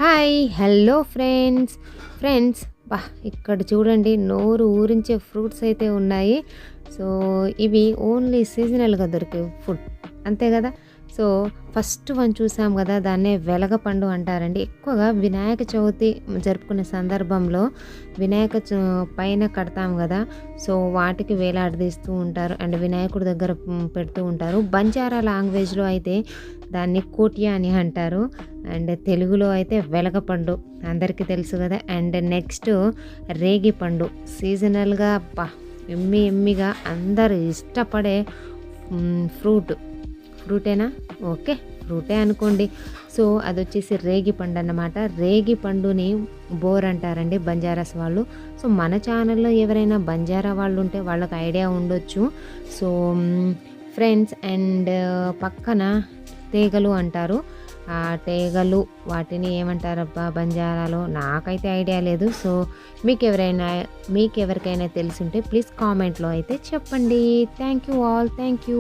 Hi hello friends friends బా ఇక్కడ చూడండి నోరు ఊరించే ఫ్రూట్స్ అయితే ఉన్నాయి. సో ఇవి ఓన్లీ సీజనల్గా దొరికే ఫుడ్ అంతే కదా. సో ఫస్ట్ వన్ చూసాం కదా, దాన్నే వెలగపండు అంటారండి. ఎక్కువగా వినాయక చవితి జరుపుకునే సందర్భంలో పైన కడతాం కదా, సో వాటికి వేలాడదీస్తూ ఉంటారు అండ్ వినాయకుడి దగ్గర పెడుతూ ఉంటారు. బంజారా లాంగ్వేజ్లో అయితే దాన్ని కోటియా అని అంటారు అండ్ తెలుగులో అయితే వెలగపండు అందరికీ తెలుసు కదా. అండ్ నెక్స్ట్ రేగిపండు సీజనల్గా ఎమ్మిగా అందరు ఇష్టపడే ఫ్రూటేనా, ఓకే ఫ్రూటే అనుకోండి. సో అది వచ్చేసి రేగిపండు అన్నమాట. రేగిపండుని బోర్ అంటారండి బంజారాస్ వాళ్ళు. సో మన ఛానల్లో ఎవరైనా బంజారా వాళ్ళు ఉంటే వాళ్ళకి ఐడియా ఉండొచ్చు. సో ఫ్రెండ్స్ అండ్ పక్కన తీగలు అంటారు. ఆ తీగలు వాటిని ఏమంటారబ్బా బంజారాలో, నాకైతే ఐడియా లేదు. సో మీకు ఎవరికైనా తెలిసి ఉంటే ప్లీజ్ కామెంట్లో అయితే చెప్పండి. Thank you all, thank you.